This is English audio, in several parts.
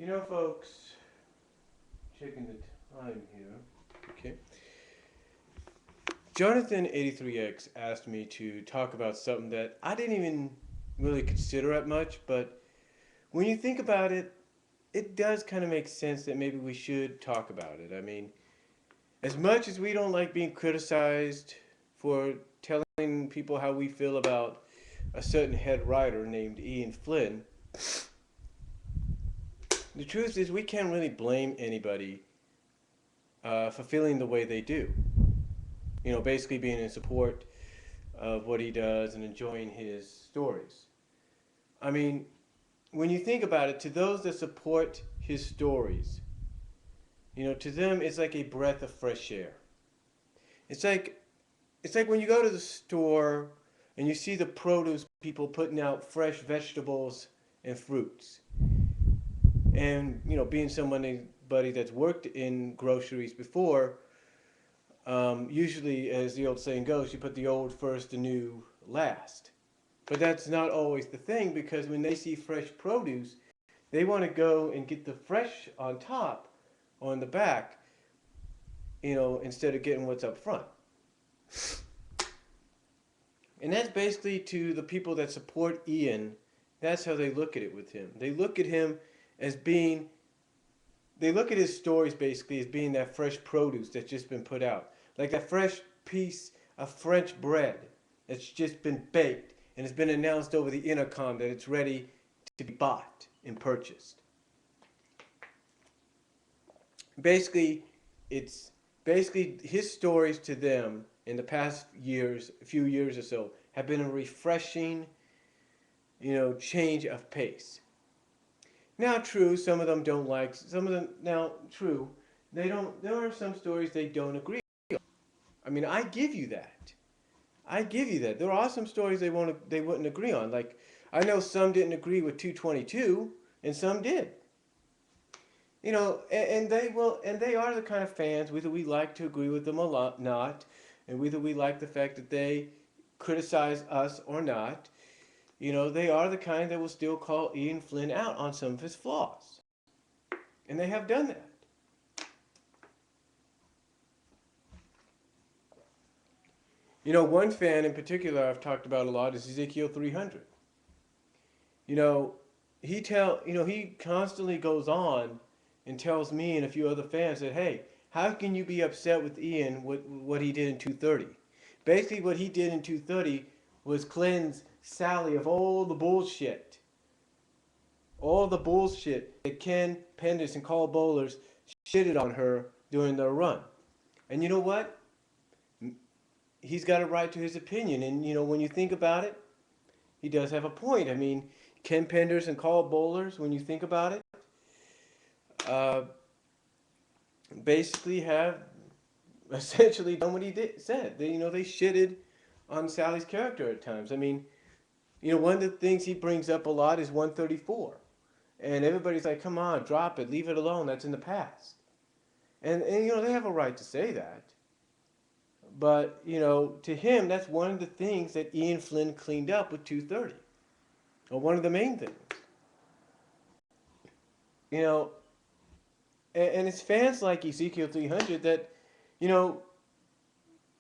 You know, folks, checking the time here. Okay. Jonathan83X asked me to talk about something that I didn't even really consider that much, but when you think about it, it does kind of make sense that maybe we should talk about it. I mean, as much as we don't like being criticized for telling people how we feel about a certain head writer named Ian Flynn, the truth is we can't really blame anybody for feeling the way they do. You know, basically being in support of what he does and enjoying his stories. I mean, when you think about it, to those that support his stories, you know, to them it's like a breath of fresh air. It's like it's like when you go to the store and you see the produce people putting out fresh vegetables and fruits. And you know, being somebody that's worked in groceries before, usually, as the old saying goes, you put the old first, the new last. But that's not always the thing because when they see fresh produce, they want to go and get the fresh on top or in the back, you know, instead of getting what's up front. And that's basically to the people that support Ian, that's how they look at it with him. They look at him as being, they look at his stories basically as being that fresh produce that's just been put out. Like that fresh piece of French bread that's just been baked and it's been announced over the intercom that it's ready to be bought and purchased. Basically, it's basically his stories to them in the past years, a few years or so, have been a refreshing, you know, change of pace. Now, true, some of them don't like, some of them, now, true, they don't, there are some stories they don't agree on. I mean, I give you that. I give you that. There are some stories they wouldn't agree on. Like, I know some didn't agree with 222, and some did. You know, and they will, and they are the kind of fans, whether we like to agree with them or not, and whether we like the fact that they criticize us or not, you know, they are the kind that will still call Ian Flynn out on some of his flaws. And they have done that. You know, one fan in particular I've talked about a lot is Ezekiel 300. You know, he constantly goes on and tells me and a few other fans that, hey, how can you be upset with Ian with what he did in 230? Basically, what he did in 230 was cleanse Sally of all the bullshit that Ken Penders and Carl Bowlers shitted on her during their run. And you know what? He's got a right to his opinion. And you know, when you think about it, he does have a point. I mean, Ken Penders and Carl Bowlers, when you think about it, uh, basically have essentially done what he said. They, you know, they shitted on Sally's character at times. I mean, you know, one of the things he brings up a lot is 134. And everybody's like, come on, drop it, leave it alone, that's in the past. And you know, they have a right to say that. But, you know, to him, that's one of the things that Ian Flynn cleaned up with 230. Or one of the main things. You know, and it's fans like Ezekiel 300 that, you know,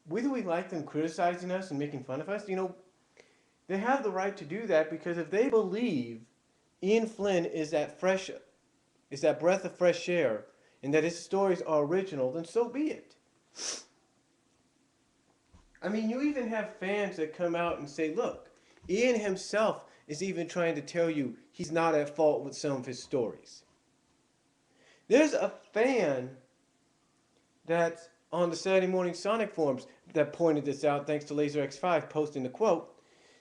whether we like them criticizing us and making fun of us, you know, they have the right to do that because if they believe Ian Flynn is that breath of fresh air and that his stories are original, then so be it. I mean, you even have fans that come out and say, look, Ian himself is even trying to tell you he's not at fault with some of his stories. There's a fan that's on the Saturday Morning Sonic forums that pointed this out, thanks to LaserX5 posting the quote,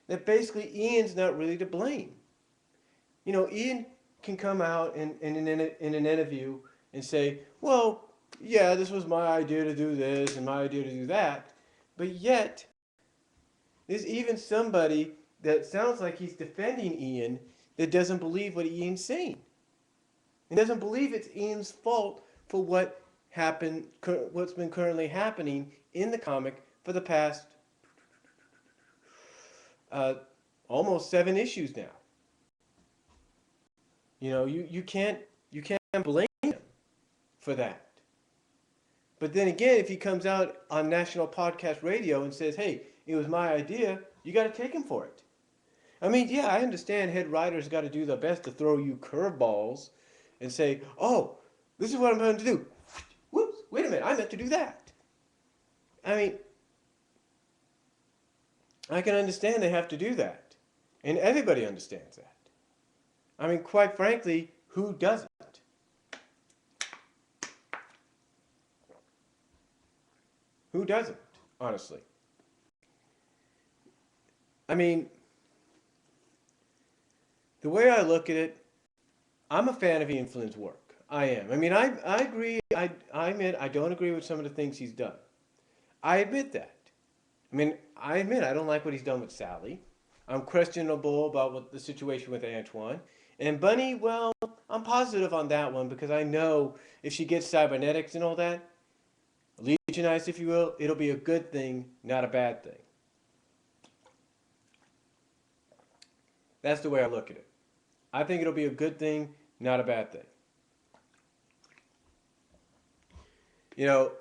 that basically Ian's not really to blame. You know, Ian can come out in an interview and say, well, yeah, this was my idea to do this and my idea to do that. But yet, there's even somebody that sounds like he's defending Ian that doesn't believe what Ian's saying. And doesn't believe it's Ian's fault for what happened, what's been currently happening in the comic for the past almost 7 issues now. You know, you can't You can't blame him for that. But then again, if he comes out on national podcast radio and says, hey, it was my idea, you got to take him for it. I mean, yeah, I understand head writers got to do their best to throw you curveballs and say, oh, this is what I'm going to do. Whoops, wait a minute, I meant to do that. I mean, I can understand they have to do that. And everybody understands that. I mean, quite frankly, who doesn't? Who doesn't, honestly? I mean, the way I look at it, I'm a fan of Ian Flynn's work. I am. I mean, I agree. I admit I don't agree with some of the things he's done. I admit that. I mean, I admit I don't like what he's done with Sally. I'm questionable about what the situation with Antoine. And Bunny, well, I'm positive on that one because I know if she gets cybernetics and all that, legionized, if you will, it'll be a good thing, not a bad thing. That's the way I look at it. I think it'll be a good thing, not a bad thing. You know,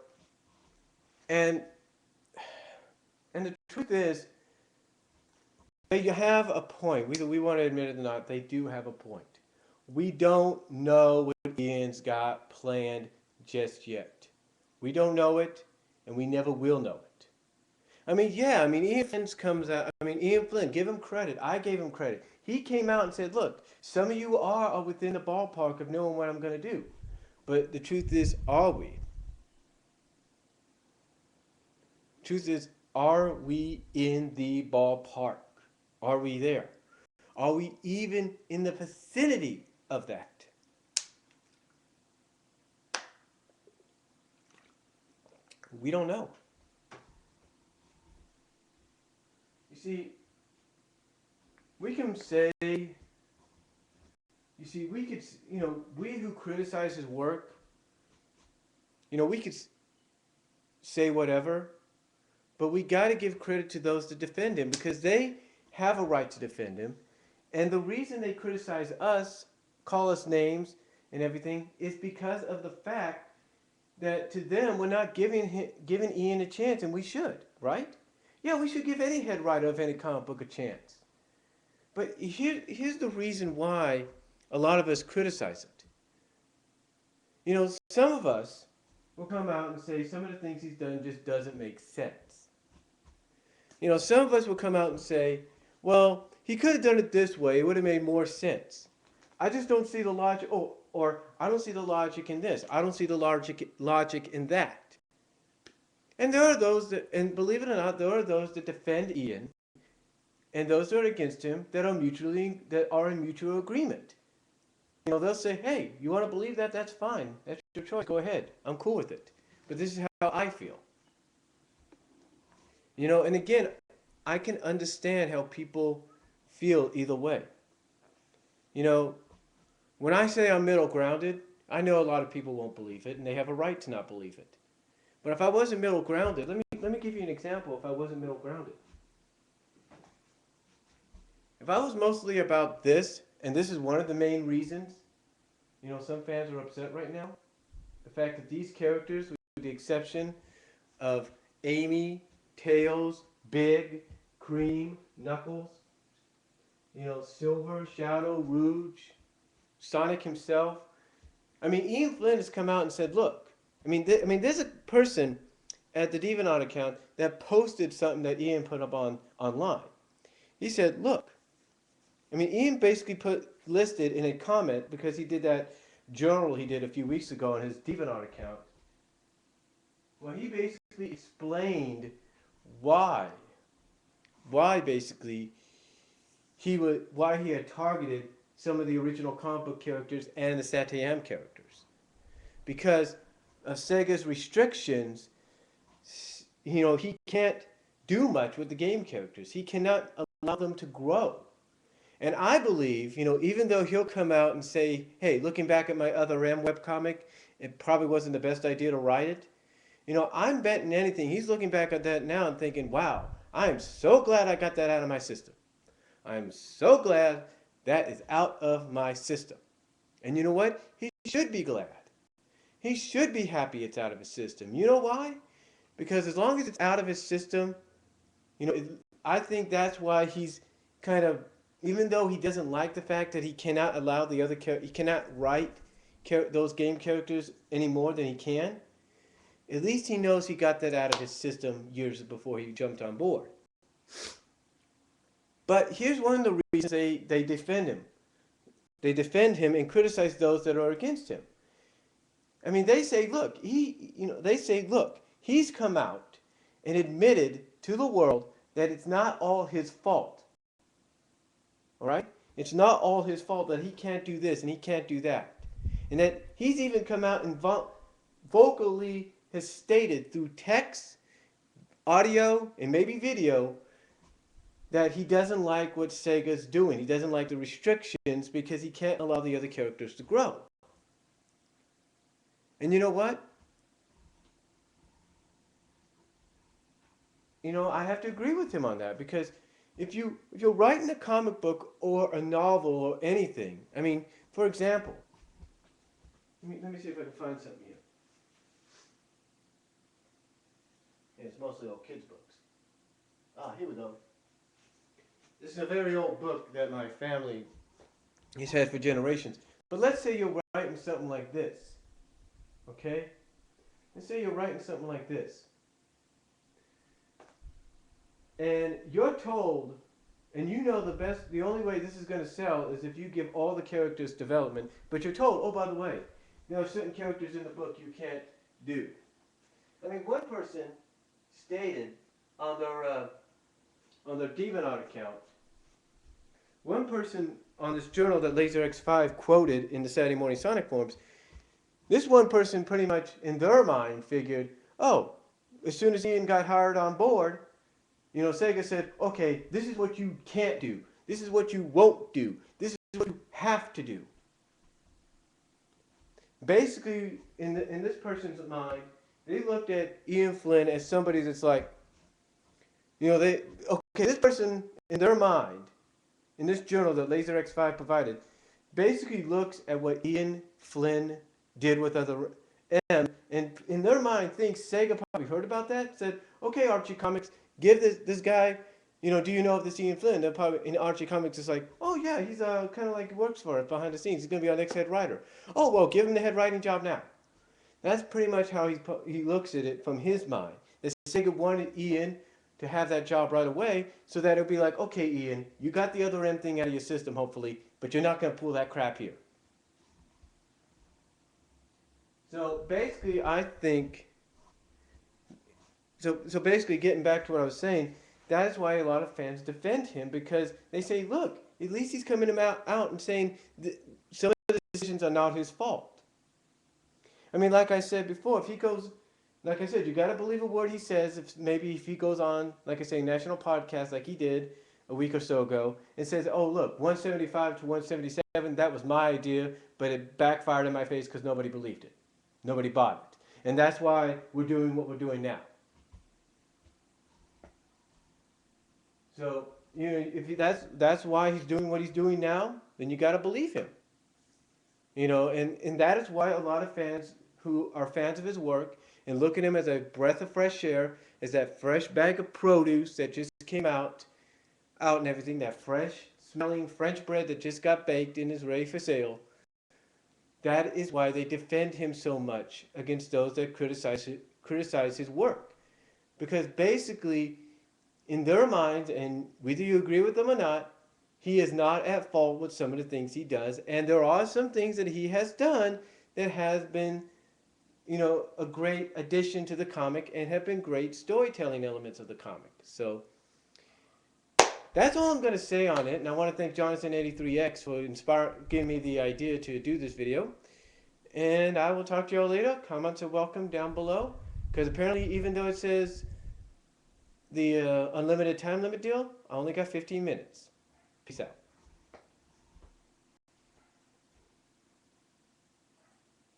and the truth is, they have a point. Whether we want to admit it or not, they do have a point. We don't know what Ian's got planned just yet. We don't know it, and we never will know it. I mean, yeah, I mean, Ian Flynn comes out. I mean, Ian Flynn, give him credit. I gave him credit. He came out and said, look, some of you are within the ballpark of knowing what I'm going to do. But the truth is, are we? Truth is, are we in the ballpark? Are we there? Are we even in the vicinity of that? We don't know. You see, we can say, we could, we who criticize his work, we could say whatever, but we got to give credit to those that defend him because they have a right to defend him. And the reason they criticize us, call us names and everything, is because of the fact that to them, we're not giving Ian a chance, and we should, right? Yeah, we should give any head writer of any comic book a chance. But here's the reason why a lot of us criticize it. Some of us will come out and say some of the things he's done just doesn't make sense. Some of us will come out and say, well, he could have done it this way. It would have made more sense. I just don't see the logic, or I don't see the logic in this. I don't see the logic in that. And there are those that, and believe it or not, there are those that defend Ian, and those that are against him that are in mutual agreement. They'll say, hey, you want to believe that? That's fine. That's your choice. Go ahead. I'm cool with it. But this is how I feel. And again, I can understand how people feel either way. When I say I'm middle grounded, I know a lot of people won't believe it, and they have a right to not believe it. But if I wasn't middle grounded, let me give you an example. If I wasn't middle grounded, if I was mostly about this, and this is one of the main reasons, some fans are upset right now, the fact that these characters, with the exception of Amy, Tails, Big, Cream, Knuckles, Silver, Shadow, Rouge, Sonic himself. I mean, Ian Flynn has come out and said, look, there's a person at the Deviant account that posted something that Ian put up online. He said, look, Ian basically listed in a comment, because he did that journal he did a few weeks ago on his Deviant account. Well, he basically explained why basically why he had targeted some of the original comic book characters and the Satyam characters. Because of Sega's restrictions, he can't do much with the game characters. He cannot allow them to grow. And I believe, even though he'll come out and say, hey, looking back at my other M webcomic, it probably wasn't the best idea to write it. I'm betting anything. He's looking back at that now and thinking, wow, I am so glad I got that out of my system. I'm so glad that is out of my system. And you know what? He should be glad. He should be happy it's out of his system. You know why? Because as long as it's out of his system, I think that's why he's kind of, even though he doesn't like the fact that he cannot allow he cannot write those game characters any more than he can, at least he knows he got that out of his system years before he jumped on board. But here's one of the reasons they defend him. They defend him and criticize those that are against him. I mean, they say, look, he's come out and admitted to the world that it's not all his fault. All right? It's not all his fault that he can't do this and he can't do that. And that he's even come out and vocally has stated through text, audio, and maybe video that he doesn't like what Sega's doing. He doesn't like the restrictions because he can't allow the other characters to grow. And you know what? I have to agree with him on that, because if you're writing a comic book or a novel or anything, I mean, for example, let me see if I can find something here. Yeah, it's mostly all kids' books. Here we go. This is a very old book that my family has had for generations. But let's say you're writing something like this. Okay? Let's say you're writing something like this. And you're told, and you know the only way this is going to sell is if you give all the characters development, but you're told, oh, by the way, there are certain characters in the book you can't do. I mean, one person stated on their DeviantArt account, one person on this journal that LaserX5 quoted in the Saturday Morning Sonic forums, this one person pretty much in their mind figured, oh, as soon as Ian got hired on board, Sega said, okay, this is what you can't do. This is what you won't do. This is what you have to do. Basically, in this person's mind, they looked at Ian Flynn as somebody that's like, this person in their mind, in this journal that LaserX5 provided, basically looks at what Ian Flynn did with other M, and in their mind thinks Sega probably heard about that, said, okay, Archie Comics, give this guy, do you know of this Ian Flynn? They're probably, in Archie Comics, it's like, oh yeah, he's kind of like works for us behind the scenes. He's going to be our next head writer. Oh, well, give him the head writing job now. That's pretty much how he looks at it from his mind. That Sega wanted Ian to have that job right away, so that it would be like, okay, Ian, you got the other M thing out of your system, hopefully, but you're not going to pull that crap here. So basically, I think, so basically getting back to what I was saying, that is why a lot of fans defend him, because they say, look, at least he's coming out and saying some of the decisions are not his fault. I mean, like I said before, if he goes, like I said, you got to believe a word he says. If he goes on, like I say, national podcast like he did a week or so ago, and says, oh, look, 175 to 177, that was my idea, but it backfired in my face because nobody believed it. Nobody bought it. And that's why we're doing what we're doing now. So, if that's why he's doing what he's doing now, then you got to believe him. And that is why a lot of fans who are fans of his work and look at him as a breath of fresh air, as that fresh bag of produce that just came out and everything, that fresh smelling French bread that just got baked and is ready for sale. That is why they defend him so much against those that criticize his work. Because basically, in their minds, and whether you agree with them or not, he is not at fault with some of the things he does. And there are some things that he has done that has been, a great addition to the comic and have been great storytelling elements of the comic. So that's all I'm going to say on it. And I want to thank Jonathan83X for giving me the idea to do this video. And I will talk to you all later. Comments are welcome down below. Because apparently, even though it says the unlimited time limit deal, I only got 15 minutes. Peace out.